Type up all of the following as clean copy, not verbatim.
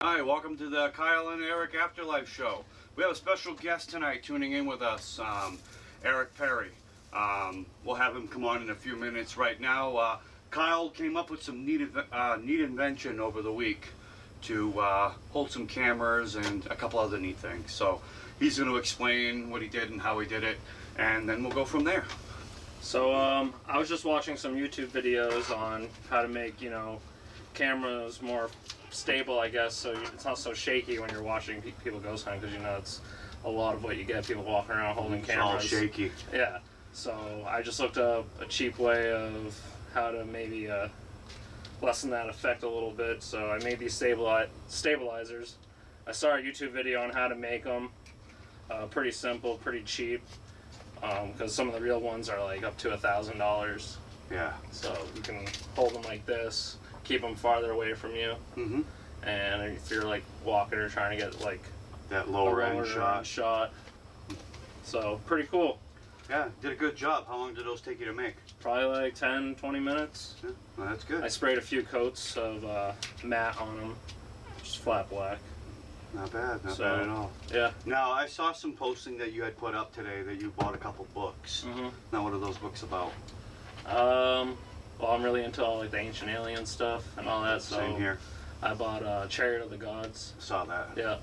Hi, welcome to the Kyle and Eric Afterlife show. We have a special guest tonight tuning in with us, Eric Perry. We'll have him come on in a few minutes. Right now, Kyle came up with some neat invention over the week to hold some cameras and a couple other neat things. So he's going to explain what he did and how he did it, and then we'll go from there. So I was just watching some YouTube videos on how to make, cameras more stable, I guess, so it's not so shaky when you're watching people ghost hunt, because it's a lot of what you get, people walking around holding cameras. It's all shaky. Yeah. So I just looked up a cheap way of how to maybe lessen that effect a little bit. So I made these stabilizers. I saw a YouTube video on how to make them. Pretty simple, pretty cheap, because some of the real ones are like up to $1,000. Yeah. So you can hold them like this, keep them farther away from you, and if you're like walking or trying to get like that lower end shot. So pretty cool. Yeah, did a good job. How long did those take you to make? Probably like 10-20 minutes. Yeah, well, that's good. I sprayed a few coats of matte on them, just flat black. Not bad, not bad at all. Yeah. Now, I saw some posting that you had put up today that you bought a couple books. Now, what are those books about? Well, I'm really into all like the ancient alien stuff and all that. So same here. I bought Chariot of the Gods. Saw that. Yeah.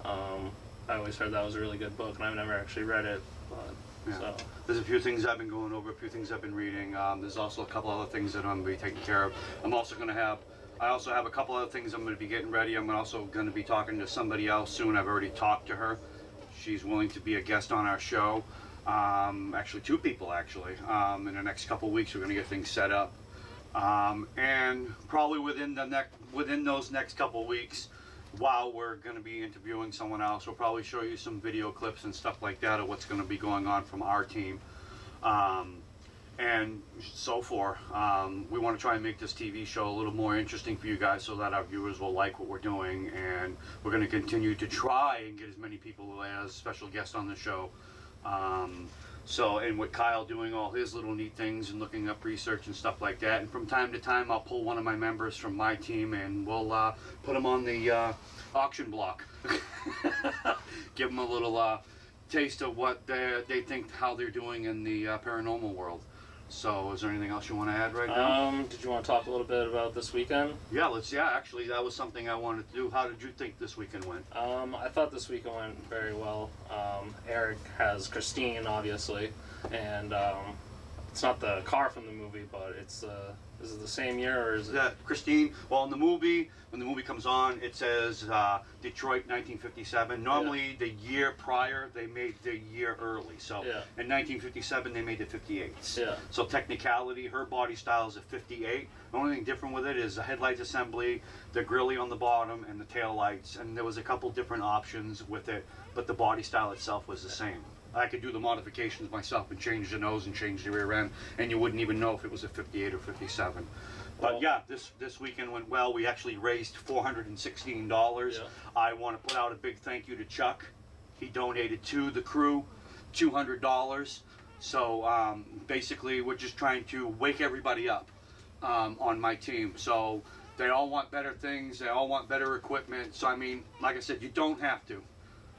I always heard that was a really good book, and I've never actually read it. But, yeah. So. There's a few things I've been going over, a few things I've been reading. There's also a couple other things that I'm going to be taking care of. I also have a couple other things I'm going to be getting ready. I'm also going to be talking to somebody else soon. I've already talked to her. She's willing to be a guest on our show. Actually, two people actually. In the next couple of weeks, we're going to get things set up. And probably within those next couple of weeks, while we're going to be interviewing someone else, we'll probably show you some video clips and stuff like that of what's going to be going on from our team. And so forth. We want to try and make this TV show a little more interesting for you guys so that our viewers will like what we're doing, and we're going to continue to try and get as many people as special guests on the show. And with Kyle doing all his little neat things and looking up research and stuff like that, and from time to time I'll pull one of my members from my team and we'll put them on the auction block. Give them a little taste of what they think, how they're doing in the paranormal world. So, is there anything else you want to add right now? Did you want to talk a little bit about this weekend? Yeah, actually, that was something I wanted to do. How did you think this weekend went? I thought this weekend went very well. Eric has Christine, obviously, and it's not the car from the movie, but it's is it the same year, or is it? Yeah, Christine. Well, in the movie, when the movie comes on, it says Detroit, 1957. Normally, the year prior, they made the year early. So, in 1957, they made it 58. Yeah. So, technicality, her body style is a 58. The only thing different with it is the headlights assembly, the grilly on the bottom, and the tail lights. And there was a couple different options with it, but the body style itself was the same. I could do the modifications myself and change the nose and change the rear end, and you wouldn't even know if it was a 58 or 57. But yeah, this weekend went well. We actually raised $416. Yeah. I want to put out a big thank you to Chuck. He donated to the crew $200. So basically, we're just trying to wake everybody up on my team. So they all want better things. They all want better equipment. So I mean, like I said, you don't have to.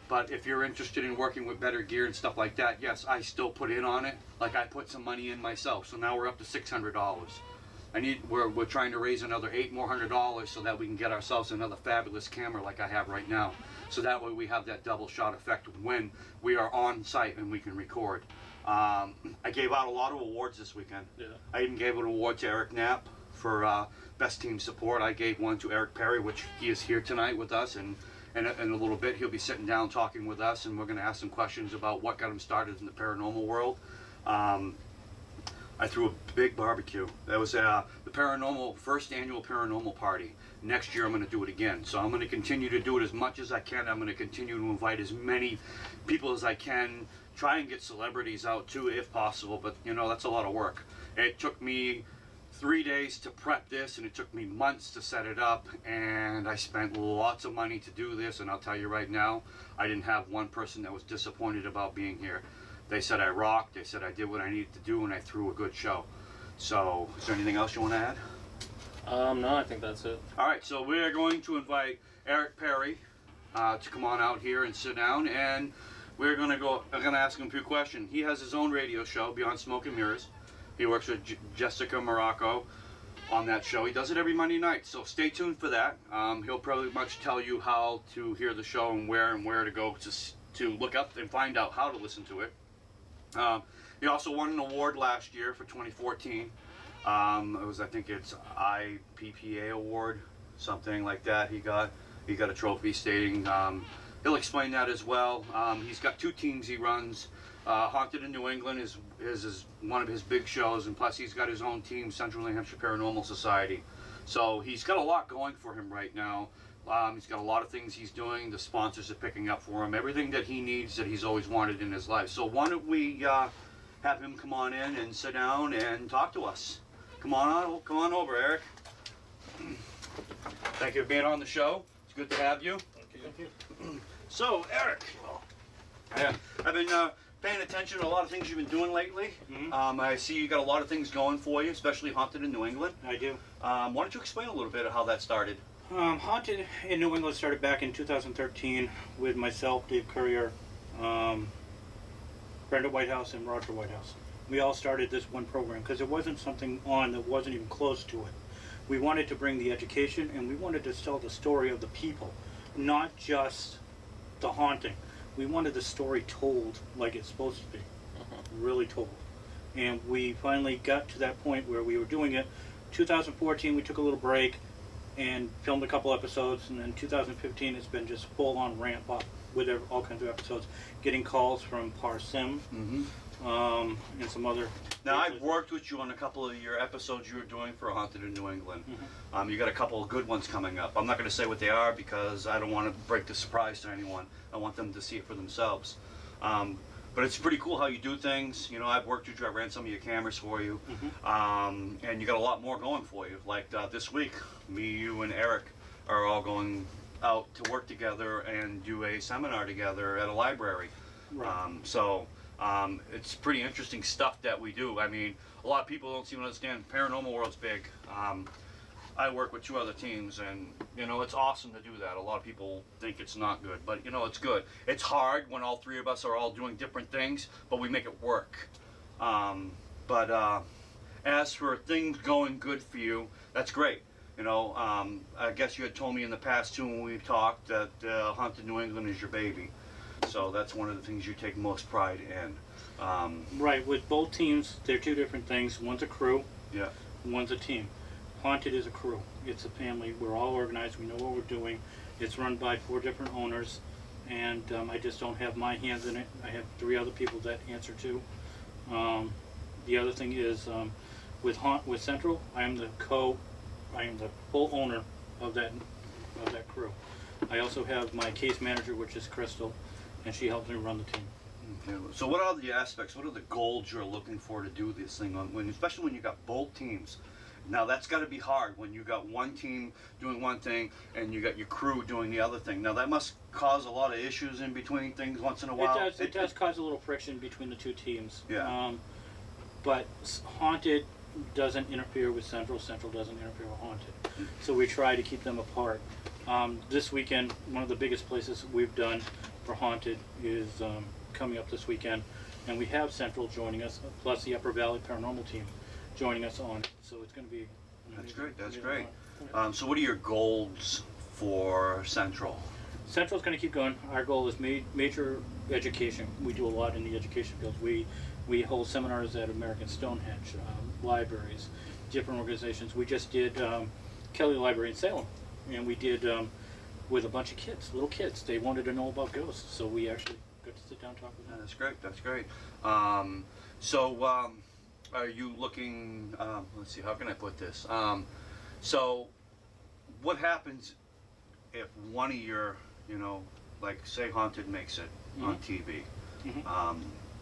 But if you're interested in working with better gear and stuff like that, yes, I still put in on it. Like I put some money in myself. So now we're up to $600. We're trying to raise another $800 more so that we can get ourselves another fabulous camera like I have right now. So that way we have that double shot effect when we are on site and we can record. I gave out a lot of awards this weekend. Yeah. I even gave an award to Eric Nhpa for best team support. I gave one to Eric Perry, which he is here tonight with us, and in a little bit he'll be sitting down talking with us, and we're going to ask some questions about what got him started in the paranormal world. I threw a big barbecue. That was the first annual paranormal party. Next year I'm going to do it again. So I'm going to continue to do it as much as I can. I'm going to continue to invite as many people as I can. Try and get celebrities out too if possible, but that's a lot of work. It took me 3 days to prep this, and it took me months to set it up, and I spent lots of money to do this, and I'll tell you right now, I didn't have one person that was disappointed about being here. They said I rocked, they said I did what I needed to do, and I threw a good show. So, is there anything else you want to add? No, I think that's it. All right, so we're going to invite Eric Perry to come on out here and sit down, and I'm gonna ask him a few questions. He has his own radio show, Beyond Smoke and Mirrors. He works with Jessica Morocco on that show. He does it every Monday night, so stay tuned for that. He'll probably much tell you how to hear the show and where to go to look up and find out how to listen to it. He also won an award last year for 2014. I think it's IPPA award, something like that. He got a trophy stating. He'll explain that as well. He's got 2 teams he runs. Haunted in New England is one of his big shows, and plus he's got his own team, Central New Hampshire Paranormal Society. So he's got a lot going for him right now. He's got a lot of things he's doing. The sponsors are picking up for him. Everything that he needs that he's always wanted in his life. So why don't we have him come on in and sit down and talk to us. Come on over, Eric. Thank you for being on the show. It's good to have you. Thank you. So, Eric, I've been paying attention to a lot of things you've been doing lately. Mm-hmm. I see you got a lot of things going for you, especially Haunted in New England. I do. Why don't you explain a little bit of how that started? Haunted in New England started back in 2013 with myself, Dave Courier, Brenda Whitehouse, and Roger Whitehouse. We all started this one program because there wasn't something on that wasn't even close to it. We wanted to bring the education, and we wanted to tell the story of the people, not just the haunting. We wanted the story told like it's supposed to be, really told. And we finally got to that point where we were doing it. 2014, we took a little break and filmed a couple episodes, and then 2015, it's been just full-on ramp up with all kinds of episodes, getting calls from Parsim, and some other. Now, I've worked with you on a couple of your episodes you were doing for Haunted in New England. You got a couple of good ones coming up. I'm not going to say what they are because I don't want to break the surprise to anyone. I want them to see it for themselves. But it's pretty cool how you do things. You know, I've worked with you. I ran some of your cameras for you. And you got a lot more going for you. Like this week, me, you, and Eric are all going out to work together and do a seminar together at a library. Right. It's pretty interesting stuff that we do. I mean, a lot of people don't seem to understand paranormal world's big. I work with 2 other teams, and you know, it's awesome to do that. A lot of people think it's not good, but you know, it's good. It's hard when all 3 of us are all doing different things, but we make it work. As for things going good for you, that's great. You know, I guess you had told me in the past too when we talked that Haunted New England is your baby. So that's one of the things you take most pride in. Right, with both teams, they're 2 different things. One's a crew, Yeah. one's a team. Haunted is a crew. It's a family. We're all organized. We know what we're doing. It's run by 4 different owners, and I just don't have my hands in it. I have 3 other people that answer to. The other thing is with Central, I am the full owner of that crew. I also have my case manager, which is Crystal, and she helps me run the team. Okay. So what are the aspects? What are the goals you're looking for to do this thing on? Especially when you got both teams. Now that's got to be hard when you got one team doing one thing and you got your crew doing the other thing. Now that must cause a lot of issues in between things once in a while. It does cause a little friction between the 2 teams. Yeah. But Haunted doesn't interfere with Central. Central doesn't interfere with Haunted. So we try to keep them apart. This weekend, one of the biggest places we've done for Haunted is coming up this weekend, and we have Central joining us, plus the Upper Valley Paranormal team joining us on it. So it's going to be. That's great. That's great. So what are your goals for Central? Central's going to keep going. Our goal is major education. We do a lot in the education field. We hold seminars at American Stonehenge, libraries, different organizations. We just did Kelly Library in Salem, and we did with a bunch of kids, little kids. They wanted to know about ghosts, so we actually got to sit down and talk with them. That's great. That's great. Are you looking? Let's see. How can I put this? So, what happens if one of your, like say Haunted makes it on TV?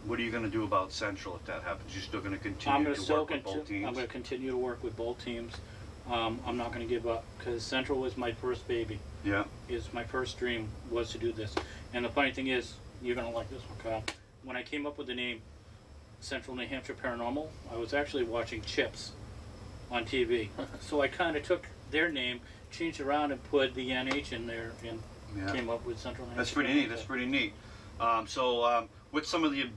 What are you going to do about Central if that happens? You're still going to continue to work with both teams? I'm going to continue to work with both teams. I'm not going to give up because Central was my first baby. Yeah. My first dream was to do this. And the funny thing is, you're going to like this one, Kyle. When I came up with the name Central New Hampshire Paranormal, I was actually watching Chips on TV. So I kind of took their name, changed around, and put the NH in there, and came up with Central New Hampshire. That's pretty neat. That's pretty neat. What's some of the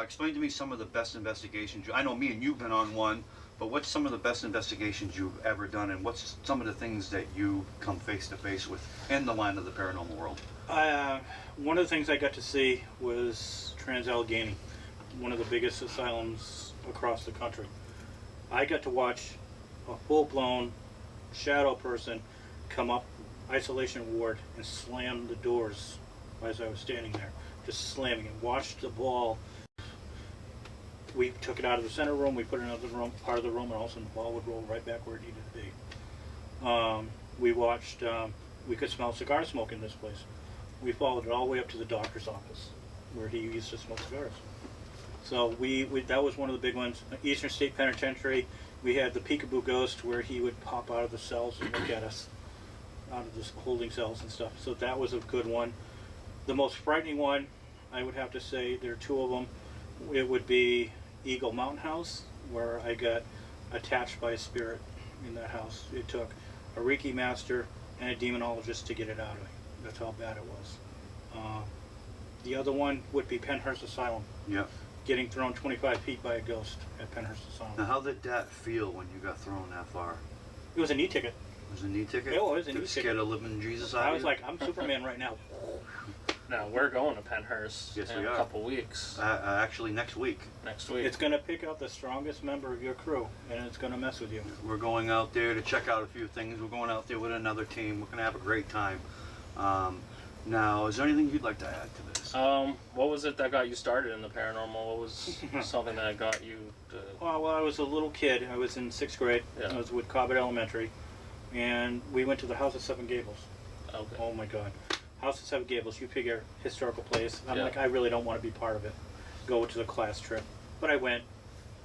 explain to me some of the best investigations. I know me and you've been on one, but what's some of the best investigations you've ever done, and what's some of the things that you come face to face with in the line of the paranormal world? One of the things I got to see was Trans-Allegheny, one of the biggest asylums across the country. I got to watch a full-blown shadow person come up isolation ward and slam the doors as I was standing there, just slamming it. Watched the ball. We took it out of the center room, we put it in another room, part of the room, and all of a sudden the ball would roll right back where it needed to be. We watched, we could smell cigar smoke in this place. We followed it all the way up to the doctor's office where he used to smoke cigars. So we that was one of the big ones. Eastern State Penitentiary, we had the peekaboo ghost where he would pop out of the cells and look at us, out of the holding cells and stuff. So that was a good one. The most frightening one, I would have to say, there are two of them. It would be Eagle Mountain House, where I got attached by a spirit in that house. It took a Reiki master and a demonologist to get it out of me. That's how bad it was. The other one would be Penhurst Asylum. Yeah. Getting thrown 25 feet by a ghost at Penhurst Asylum. Now, how did that feel when you got thrown that far? It was a knee ticket. It was a knee ticket? Yeah, it was a knee ticket. Scared of living Jesus out I of was you? like, I'm Superman right now. Now we're going to Penhurst Yes, in we a are. couple weeks. Actually, next week. Next week. It's going to pick out the strongest member of your crew, and it's going to mess with you. We're going out there to check out a few things. We're going out there with another team. We're going to have a great time. Now, is there anything you'd like to add to this? What was it that got you started in the paranormal? What was something that got you to... Well, I was a little kid. I was in 6th grade. Yeah. I was with Cobbett Elementary, and we went to the House of Seven Gables. Okay. Oh my God. House of Seven Gables, you figure, historical place. I'm Yeah. like, I really don't want to be part of it. Go to the class trip. But I went.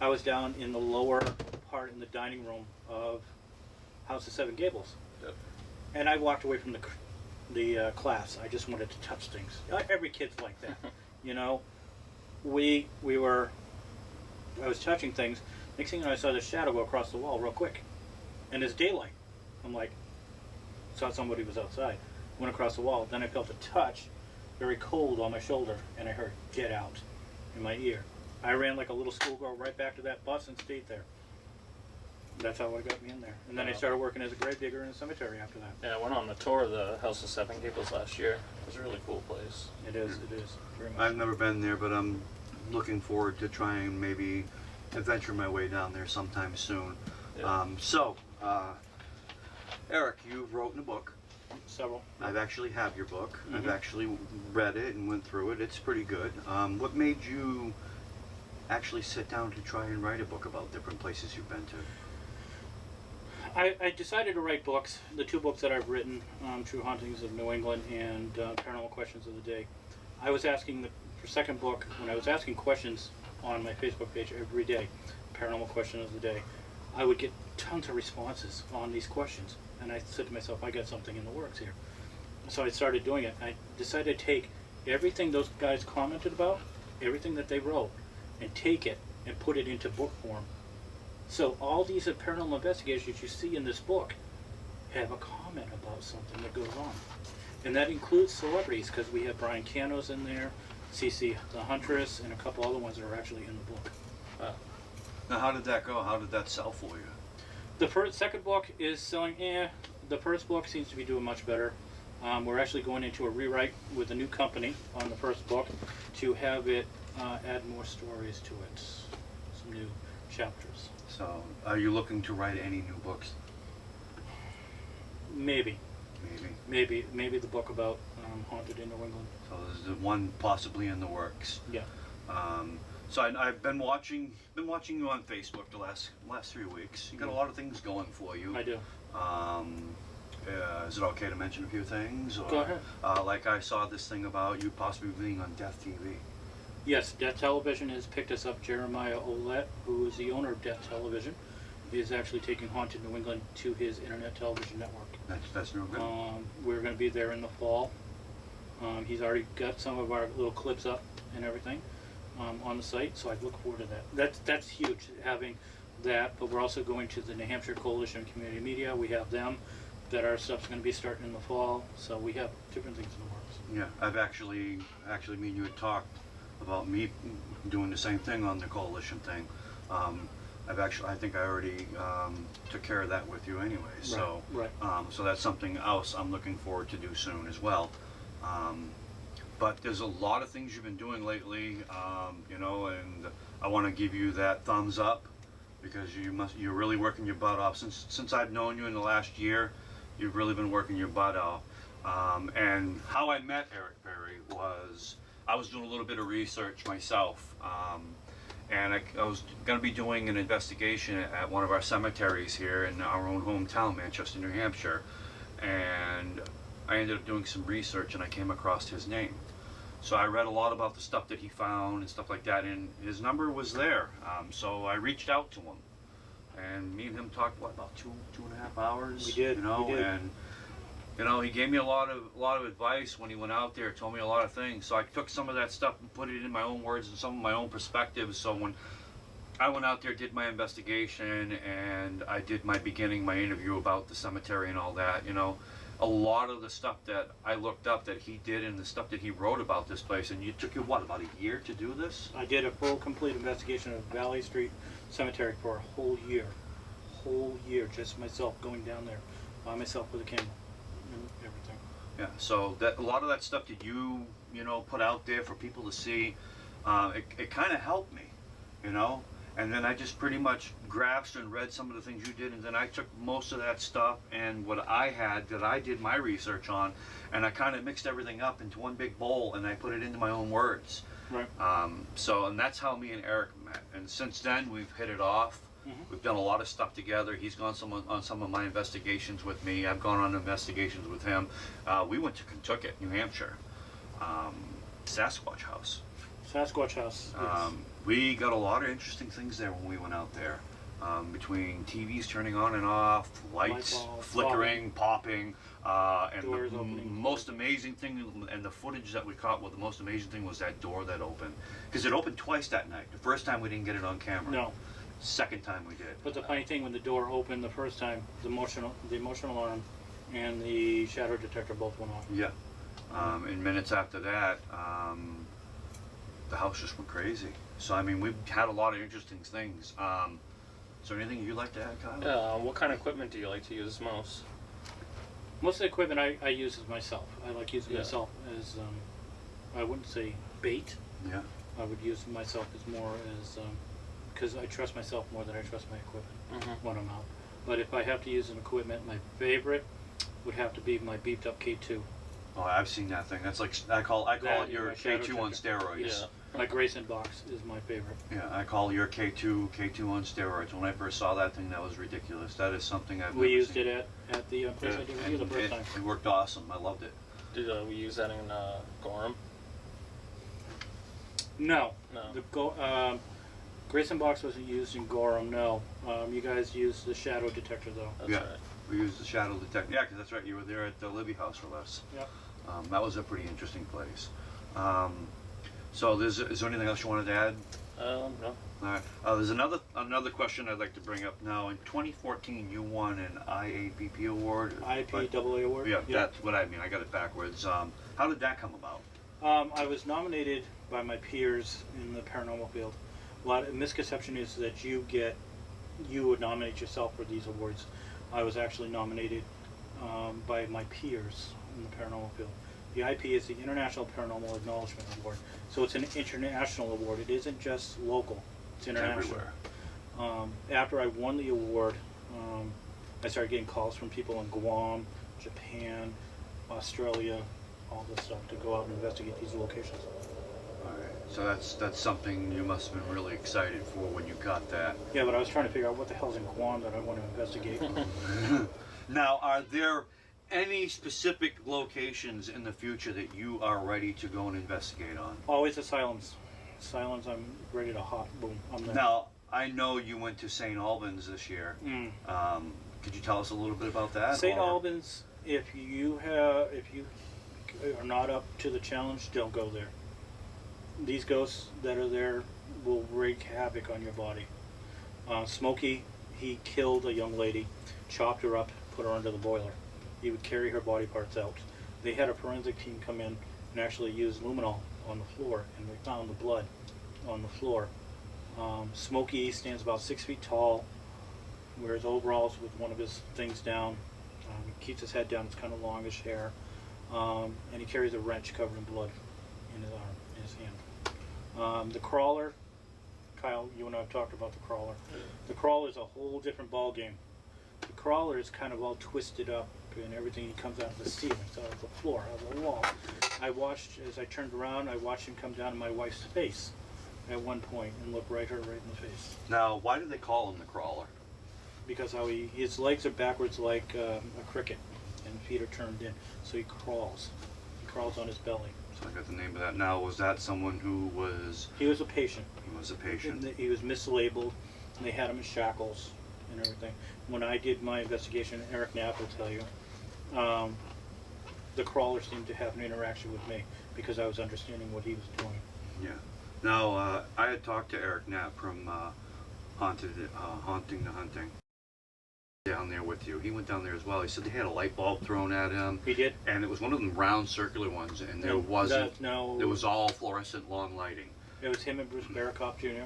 I was down in the lower part in the dining room of House of Seven Gables. Yep. And I walked away from the class. I just wanted to touch things. Every kid's like that. You know? I was touching things. Next thing you know, I saw this shadow go across the wall real quick. And it's daylight. I'm like, saw somebody was outside. Went across the wall. Then I felt a touch, very cold on my shoulder, and I heard "get out" in my ear. I ran like a little schoolgirl right back to that bus and stayed there. That's how it got me in there. And then I started working as a grave digger in a cemetery after that. Yeah, I went on the tour of the House of Seven Gables last year. It was a really cool place. It is very much. I've never been there, but I'm looking forward to trying maybe adventure my way down there sometime soon. Yeah. Eric, you've written a book. Several. I've actually have your book. Mhm. I've actually read it and went through it. It's pretty good. What made you actually sit down to try and write a book about different places you've been to? I decided to write books. The two books that I've written, True Hauntings of New England and Paranormal Questions of the Day. I was asking for second book, when I was asking questions on my Facebook page every day, Paranormal Question of the Day, I would get tons of responses on these questions. And I said to myself, I got something in the works here. So I started doing it. I decided to take everything those guys commented about, everything that they wrote, and take it and put it into book form. So all these paranormal investigations you see in this book have a comment about something that goes on. And that includes celebrities, because we have Brian Cano's in there, CC the Huntress, and a couple other ones that are actually in the book. Wow. Now, how did that go? How did that sell for you? The second book is selling, the first book seems to be doing much better. We're actually going into a rewrite with a new company on the first book to have it add more stories to it, some new chapters. So, are you looking to write any new books? Maybe Maybe. the book about Haunted in New England. So there's one possibly in the works. Yeah. So I've been watching you on Facebook the last 3 weeks. You got a lot of things going for you. I do. Is it okay to mention a few things? Or, Go ahead. Like I saw this thing about you possibly being on Death TV. Yes, Death Television has picked us up. Jeremiah Olette, who is the owner of Death Television, is actually taking Haunted New England to his internet television network. That's no good. We're going to be there in the fall. He's already got some of our little clips up and everything. on the site, so I look forward to that. That's huge, having that, but we're also going to the New Hampshire Coalition of Community Media. We have them, that our stuff's going to be starting in the fall, so we have different things in the works. Yeah, I've actually me and you had talked about me doing the same thing on the coalition thing. I think I already took care of that with you anyway. So, Right. So that's something else I'm looking forward to do soon as well. But there's a lot of things you've been doing lately, you know, and I want to give you that thumbs up because you're really working your butt off. Since I've known you in the last year, you've really been working your butt off. And how I met Eric Perry was I was doing a little bit of research myself. And I was going to be doing an investigation at one of our cemeteries here in our own hometown, Manchester, New Hampshire. And I ended up doing some research and I came across his name. So I read a lot about the stuff that he found and stuff like that, and his number was there. So I reached out to him. And me and him talked, about two and a half hours? We did, you know, we did. And you know, he gave me a lot of advice when he went out there, told me a lot of things. So I took some of that stuff and put it in my own words and some of my own perspectives. So when I went out there, did my investigation, and I did my interview about the cemetery and all that, you know, a lot of the stuff that I looked up that he did and the stuff that he wrote about this place, and you took you, what, about a year to do this? I did a full, complete investigation of Valley Street Cemetery for a whole year, just myself going down there by myself with a camera and everything. Yeah, so that a lot of that stuff that you know, put out there for people to see, it kind of helped me, you know. And then I just pretty much grasped and read some of the things you did, and then I took most of that stuff and what I had that I did my research on, and I kind of mixed everything up into one big bowl, and I put it into my own words. Right. And that's how me and Eric met. And since then, we've hit it off. Mm-hmm. We've done a lot of stuff together. He's gone on some of my investigations with me. I've gone on investigations with him. We went to Kentucky, New Hampshire, Sasquatch House. Sasquatch House. Yes. We got a lot of interesting things there when we went out there. Between TVs turning on and off, lights Light bulbs, flickering, popping, and Doors the opening. most amazing thing, and the footage that we caught, the most amazing thing was that door that opened. Because it opened twice that night. The first time we didn't get it on camera. No. Second time we did. But the funny thing, when the door opened the first time, the motion alarm and the shadow detector both went off. Yeah. And minutes after that, the house just went crazy. So, I mean, we've had a lot of interesting things. Is there anything you'd like to add, Kyle? What kind of equipment do you like to use most? Most of the equipment I use is myself. I like using Yeah. myself as, I wouldn't say bait. Yeah. I would use myself as more as, because I trust myself more than I trust my equipment when I'm out. But if I have to use an equipment, my favorite would have to be my beefed up K2. Oh, I've seen that thing. That's like, I call That it your and my shadow K2 on detector. steroids. Yeah. My Grayson box is my favorite. Yeah, I call your K2 on steroids. When I first saw that thing, that was ridiculous. That is something I've We never used seen. it at the place I did with you the first time. It worked awesome. I loved it. Did we use that in Gorham? No. No. Grayson box wasn't used in Gorham, no. You guys used the shadow detector though. That's Yeah. right. We used the shadow detector. Yeah, because that's right. You were there at the Libby house with us. Yep. That was a pretty interesting place. So is there anything else you wanted to add? No. All right. There's another question I'd like to bring up now. In 2014, you won an IAPP award. IPAA award? Yeah, that's what I mean. I got it backwards. How did that come about? I was nominated by my peers in the paranormal field. A lot of misconception is that you would nominate yourself for these awards. I was actually nominated by my peers in the paranormal field. The IP is the International Paranormal Acknowledgement Award. So it's an international award. It isn't just local. It's international. Everywhere. After I won the award, I started getting calls from people in Guam, Japan, Australia, all this stuff to go out and investigate these locations. All right. So that's something you must have been really excited for when you got that. Yeah, but I was trying to figure out what the hell's in Guam that I want to investigate. Now, are there any specific locations in the future that you are ready to go and investigate on? Always asylums. Asylums, I'm ready to hop. Boom, I'm there. Now, I know you went to St. Albans this year. Could you tell us a little bit about that? St. or- Albans, if you are not up to the challenge, don't go there. these ghosts that are there will wreak havoc on your body. Smokey, he killed a young lady, chopped her up, put her under the boiler. He would carry her body parts out. They had a forensic team come in and actually use luminol on the floor, and they found the blood on the floor. Smokey stands about 6 feet tall, wears overalls with one of his things down. He keeps his head down, it's kind of longish hair. And he carries a wrench covered in blood in his arm, in his hand. The crawler, Kyle, you and I have talked about the crawler. The crawler is a whole different ball game. The crawler is kind of all twisted up and everything. He comes out of the ceiling, out of the floor, out of the wall. I watched, as I turned around, I watched him come down on my wife's face at one point and look her right in the face. Now, why do they call him the crawler? Because his legs are backwards like a cricket, and feet are turned in, so he crawls. He crawls on his belly. So I got the name of that. Now, was that someone who was... He was a patient. He was a patient. He was mislabeled, and they had him in shackles and everything. When I did my investigation, Eric Nhpa will tell you, the crawler seemed to have an interaction with me because I was understanding what he was doing. Yeah. Now, I had talked to Eric Knapp from Haunting the Hunting down there with you. He went down there as well. He said they had a light bulb thrown at him. He did? And it was one of them round circular ones, and there wasn't... No. It was all fluorescent long lighting. It was him and Bruce Barracop Jr.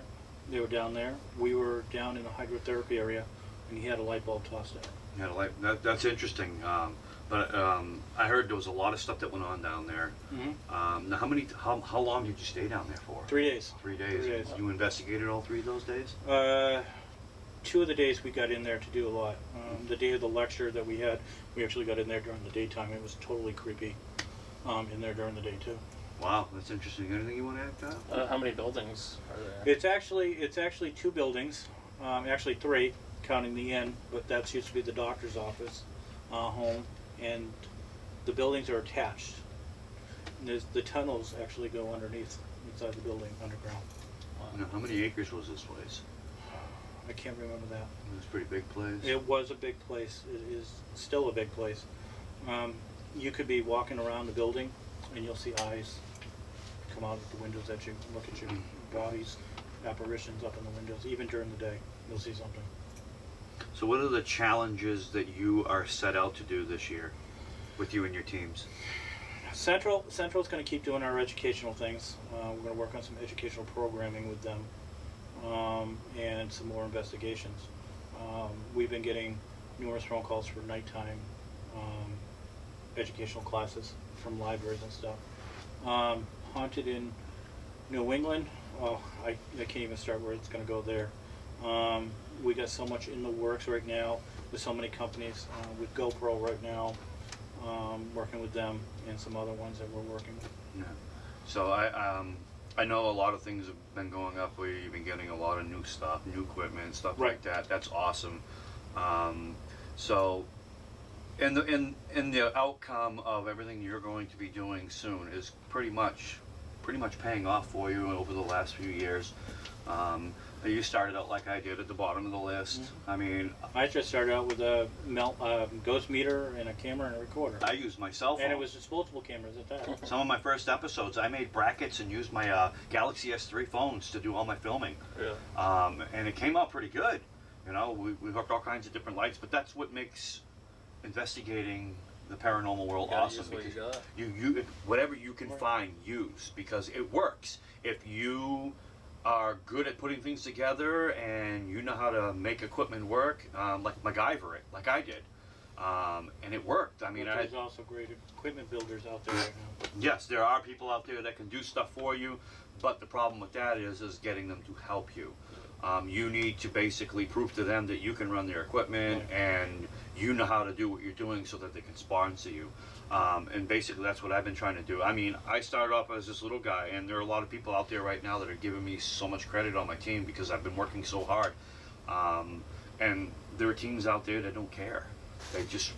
They were down there. We were down in the hydrotherapy area, and he had a light bulb tossed at him. He had a light... That's interesting. But I heard there was a lot of stuff that went on down there. Mm-hmm. Now, how long did you stay down there for? 3 days. 3 days. 3 days. You investigated all 3 of those days? 2 of the days we got in there to do a lot. The day of the lecture that we had, we actually got in there during the daytime. It was totally creepy in there during the day too. Wow, that's interesting. Anything you want to add to that? How many buildings are there? It's actually 2 buildings, actually 3, counting the inn, but that used to be the doctor's office, home, and the buildings are attached. The tunnels actually go underneath, inside the building, underground. Wow. Now, how many acres was this place? I can't remember that. It was a pretty big place. It was a big place. It is still a big place. You could be walking around the building and you'll see eyes come out of the windows at you, look at you, bodies, apparitions up in the windows. Even during the day, you'll see something. So what are the challenges that you are set out to do this year with you and your teams? Central's going to keep doing our educational things. We're going to work on some educational programming with them. And some more investigations. We've been getting numerous phone calls for nighttime educational classes from libraries and stuff. Haunted in New England, I can't even start where it's going to go there. We got so much in the works right now with so many companies, with GoPro right now, working with them and some other ones that we're working with. Yeah. So I know a lot of things have been going up where you've been getting a lot of new stuff, new equipment, stuff like that. That's awesome. So, and the outcome of everything you're going to be doing soon is pretty much paying off for you over the last few years. You started out like I did at the bottom of the list. Mm-hmm. I mean, I just started out with a ghost meter and a camera and a recorder. I used my cell phone. And it was disposable cameras at that. Some of my first episodes, I made brackets and used my Galaxy S3 phones to do all my filming. Yeah. And it came out pretty good. You know, we hooked all kinds of different lights, but that's what makes investigating the paranormal world awesome. Because you whatever you can find, use, because it works. If you are good at putting things together and you know how to make equipment work, like MacGyver it, like I did. And it worked. I mean, there's also great equipment builders out there right now. Yes, there are people out there that can do stuff for you, but the problem with that is getting them to help you. You need to basically prove to them that you can run their equipment and you know how to do what you're doing so that they can sponsor you. And basically that's what I've been trying to do. I mean, I started off as this little guy, and there are a lot of people out there right now that are giving me so much credit on my team because I've been working so hard. And there are teams out there that don't care. They just,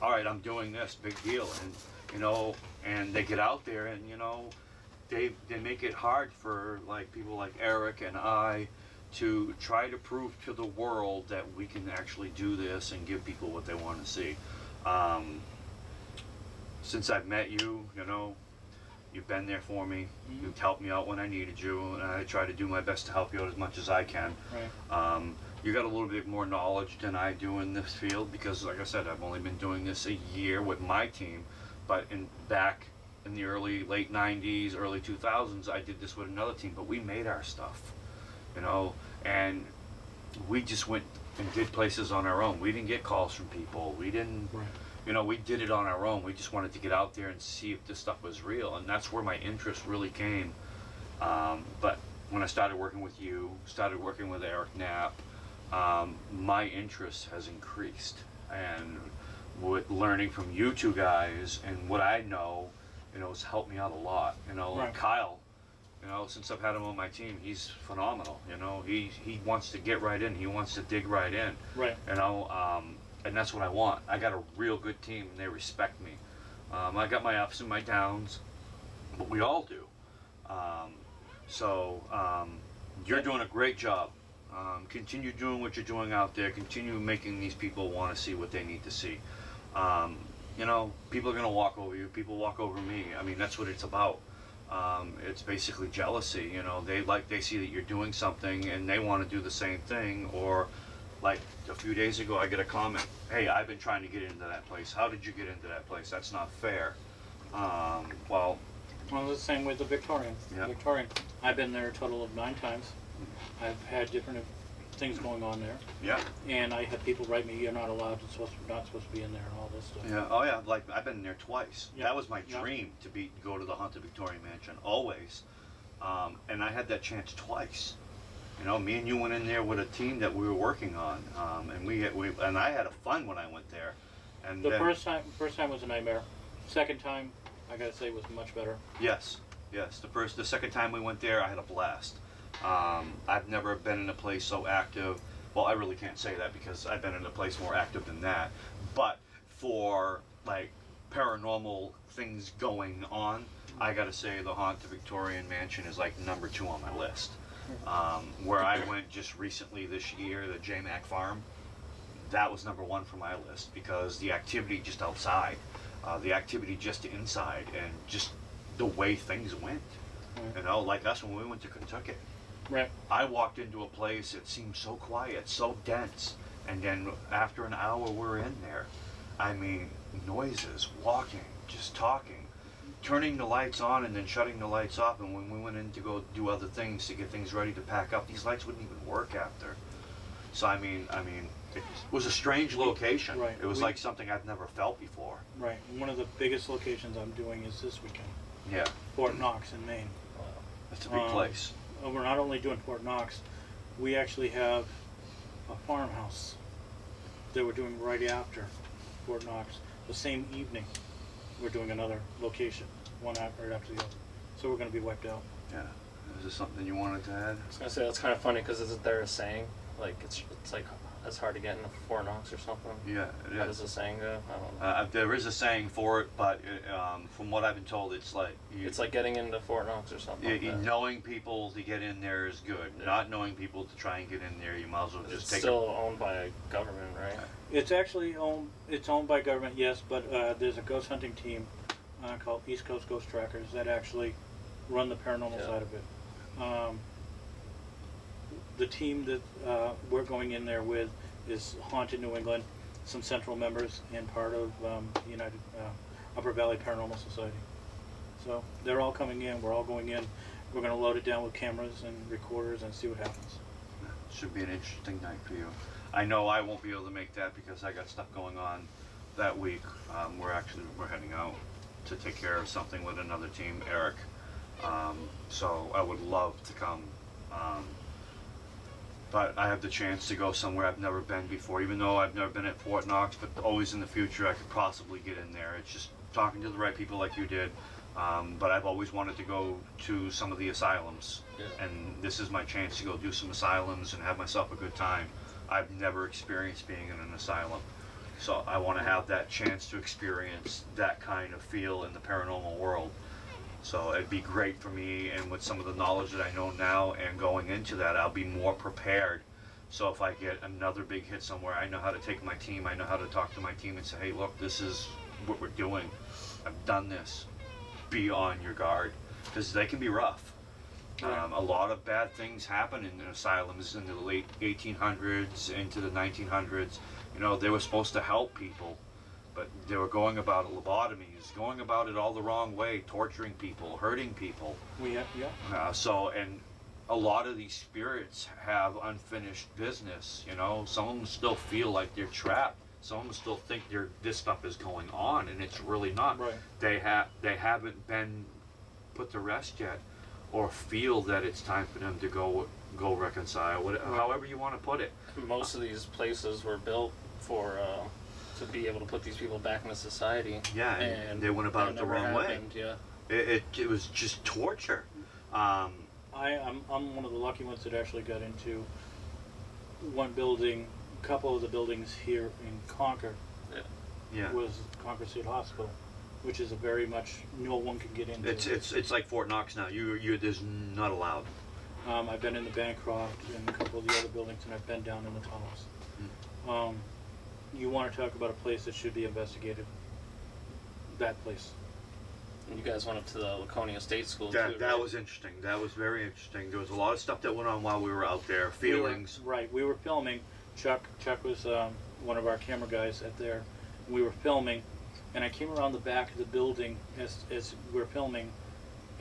all right, I'm doing this, big deal. And, you know, and they get out there and, you know, they make it hard for like people like Eric and I to try to prove to the world that we can actually do this and give people what they want to see. Since I've met you, you know, You've been there for me. You've helped me out when I needed you, and I try to do my best to help you out as much as I can. Right. You got a little bit more knowledge than I do in this field because, like I said, I've only been doing this a year with my team, but back in the late 90s, early 2000s, I did this with another team, but we made our stuff, you know, and we just went and did places on our own. We didn't get calls from people. We didn't, Right. you know, we did it on our own. We just wanted to get out there and see if this stuff was real, and that's where my interest really came. But when I started working with you, started working with Eric Knapp, my interest has increased, and with learning from you two guys and what I know, you know, it's helped me out a lot. You know, Right. Kyle, you know, since I've had him on my team, he's phenomenal. You know, he wants to get right in. He wants to dig right in. Right. You know, and that's what I want. I got a real good team, and they respect me. I got my ups and my downs, but we all do. You're doing a great job. Continue doing what you're doing out there. Continue making these people want to see what they need to see. You know, people are going to walk over you. People walk over me. I mean, that's what it's about. It's basically jealousy. You know, they see that you're doing something and they want to do the same thing. Or, like a few days ago, I get a comment. Hey, I've been trying to get into that place. How did you get into that place? That's not fair. Well, Well, the same with the Victorian. Yeah. Victorian. I've been there a total of 9 times. I've had different things going on there, yeah. and I had people write me, "You're not allowed. It's not supposed to be in there," and all this stuff. Yeah. Oh yeah. Like I've been there twice. Yeah. That was my Yeah. dream to go to the Haunted Victorian Mansion always, and I had that chance twice. You know, me and you went in there with a team that we were working on, and I had a fun when I went there. And The then, first time was a nightmare. Second time, I gotta say, was much better. yes, the second time we went there, I had a blast. I've never been in a place so active. Well, I really can't say that because I've been in a place more active than that. But for like paranormal things going on, I gotta say the Haunted Victorian Mansion is like number 2 on my list. Where I went just recently this year, the JMac Farm, that was number 1 for my list because the activity just outside, the activity just inside, and just the way things went. Right. You know, like us when we went to Kentucky. Right. I walked into a place, it seemed so quiet, so dense, and then after an hour we're in there. I mean, noises, walking, just talking, turning the lights on and then shutting the lights off, and when we went in to go do other things to get things ready to pack up, these lights wouldn't even work after. So I mean, it was a strange location. Right. It was like something I've never felt before. Right. One of the biggest locations I'm doing is this weekend, Yeah, Fort Knox in Maine. it's a big place. We're not only doing Fort Knox, we actually have a farmhouse that we're doing right after Fort Knox. The same evening, we're doing another location, one right after the other. So we're going to be wiped out. Yeah. Is this something you wanted to add? I was gonna say that's kind of funny because isn't there a saying like it's like it's hard to get into Fort Knox or something? Yeah, it How is. does the saying go? I don't know. There is a saying for it, but from what I've been told, it's like It's like getting into Fort Knox or something. Like that. knowing people to get in there is good. Yeah. Not knowing people to try and get in there, you might as well just It's take still owned by a government, right? It's actually owned by government, yes, but there's a ghost hunting team called East Coast Ghost Trackers that actually run the paranormal Yeah. side of it. The team that we're going in there with is Haunted New England, some central members, and part of the United Upper Valley Paranormal Society. So they're all coming in. We're all going in. We're going to load it down with cameras and recorders and see what happens. Should be an interesting night for you. I know I won't be able to make that because I got stuff going on that week. We're heading out to take care of something with another team, Eric. So I would love to come. But I have the chance to go somewhere I've never been before, even though I've never been at Fort Knox, but always in the future I could possibly get in there. It's just talking to the right people like you did. But I've always wanted to go to some of the asylums, and this is my chance to go do some asylums and have myself a good time. I've never experienced being in an asylum, so I want to have that chance to experience that kind of feel in the paranormal world. So it'd be great for me, and with some of the knowledge that I know now and going into that, I'll be more prepared. So if I get another big hit somewhere, I know how to take my team, I know how to talk to my team and say, hey, look, this is what we're doing. I've done this. be on your guard because they can be rough. Right. A lot of bad things happen in asylums in the late 1800s into the 1900s. You know, they were supposed to help people, but they were going about it lobotomies, going about it all the wrong way, torturing people, hurting people. Yeah. And a lot of these spirits have unfinished business. You know, some of them still feel like they're trapped. Some of them still think this stuff is going on, and it's really not. Right. They haven't been put to rest yet, or feel that it's time for them to go reconcile. However you want to put it. Most of these places were built for to be able to put these people back into society. Yeah, and they went about it the wrong way. Yeah. It was just torture. I'm one of the lucky ones that actually got into one building. A couple of the buildings here in Concord Yeah. was Concord State Hospital, which is a very much no one can get into. It's like Fort Knox now. You there's not allowed. I've been in the Bancroft and a couple of the other buildings, and I've been down in the tunnels. You want to talk about a place that should be investigated? That place. And you guys went up to the Laconia State School too, That right? was interesting. That was very interesting. There was a lot of stuff that went on while we were out there. Feelings. We were filming. Chuck was one of our camera guys at there. We were filming, and I came around the back of the building as we're filming,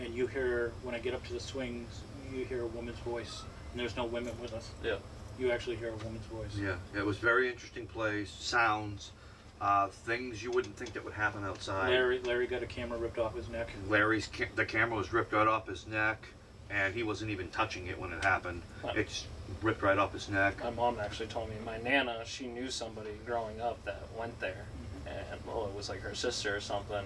and you hear, when I get up to the swings, you hear a woman's voice, and there's no women with us. Yeah. You actually hear a woman's voice. Yeah, it was very interesting place. Sounds, things you wouldn't think that would happen outside. Larry got a camera ripped off his neck. The camera was ripped right off his neck, and he wasn't even touching it when it happened. It just ripped right off his neck. My mom actually told me, my Nana, she knew somebody growing up that went there, and it was like her sister or something,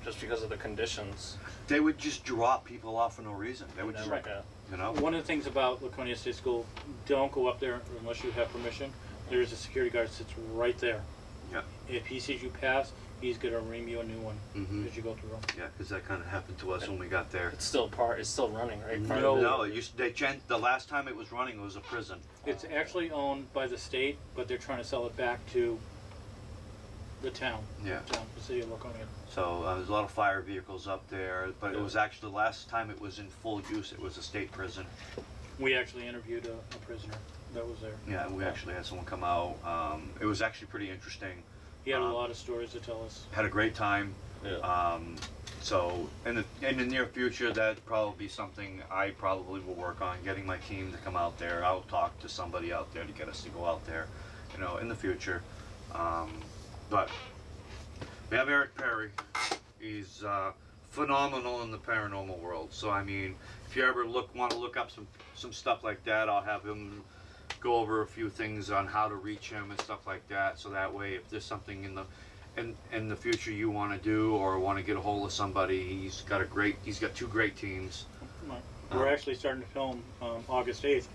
just because of the conditions. They would just drop people off for no reason. They would just, Yeah. you know. One of the things about Laconia State School, don't go up there unless you have permission. There is a security guard that sits right there. Yeah. If he sees you pass, he's gonna ream you a new one Mhm. as you go through. Yeah, because that kind of happened to us when we got there. It's still running, right? Part No. of it. No, the last time it was running, it was a prison. It's actually owned by the state, but they're trying to sell it back to the town. Yeah. The city of Laconia. So there's a lot of fire vehicles up there, but it was actually the last time it was in full use. It was a state prison. We actually interviewed a prisoner that was there. Yeah, and we actually had someone come out. It was actually pretty interesting. He had a lot of stories to tell us. Had a great time. Yeah. So in the near future, that'd probably be something I probably will work on, getting my team to come out there. I'll talk to somebody out there to get us to go out there, you know, in the future. But we have Eric Perry. He's phenomenal in the paranormal world. So I mean, if you ever want to look up some stuff like that, I'll have him go over a few things on how to reach him and stuff like that. So that way, if there's something in the future you want to do or want to get a hold of somebody, he's got two great teams. We're actually starting to film August 8th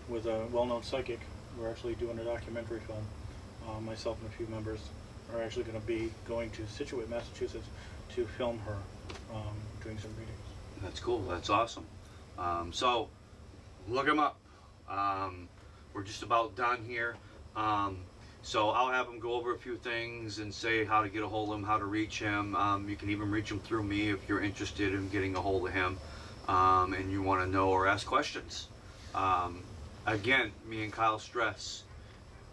with a well-known psychic. We're actually doing a documentary film. Myself and a few members are actually going to be going to Situate, Massachusetts to film her doing some readings. That's cool. That's awesome. So look him up. We're just about done here. So I'll have him go over a few things and say how to get a hold of him, how to reach him. You can even reach him through me if you're interested in getting a hold of him and you want to know or ask questions. Again, me and Kyle stress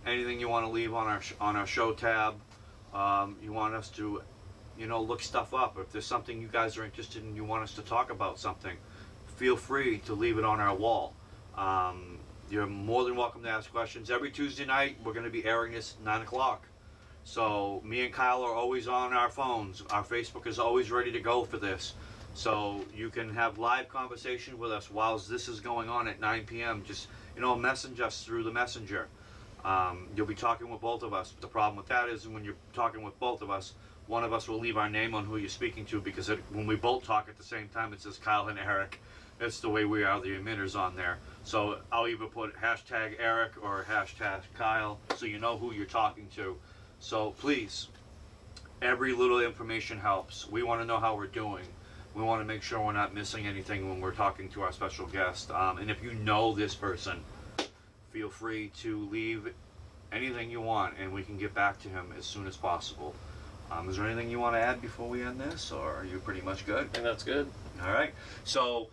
anything you want to leave on our show tab. You want us to, look stuff up. If there's something you guys are interested in, you want us to talk about something, feel free to leave it on our wall. You're more than welcome to ask questions. Every Tuesday night, we're going to be airing this at 9 o'clock. So me and Kyle are always on our phones. Our Facebook is always ready to go for this. So you can have live conversation with us while this is going on at 9 p.m. Just, message us through the messenger. You'll be talking with both of us. The problem with that is when you're talking with both of us, one of us will leave our name on who you're speaking to because when we both talk at the same time, it says Kyle&Eric. It's the way we are the emitters on there. So I'll either put hashtag Eric or hashtag Kyle so you know who you're talking to. So please, every little information helps. We want to know how we're doing. We want to make sure we're not missing anything when we're talking to our special guest. And if you know this person, feel free to leave anything you want and we can get back to him as soon as possible. Is there anything you want to add before we end this, or are you pretty much good? I think that's good. All right. So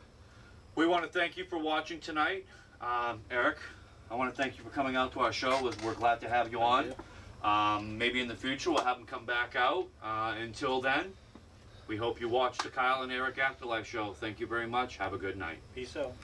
we want to thank you for watching tonight. Eric, I want to thank you for coming out to our show. We're glad to have you on. Maybe in the future we'll have him come back out. Until then, we hope you watch the Kyle and Eric Afterlife show. Thank you very much. Have a good night. Peace out.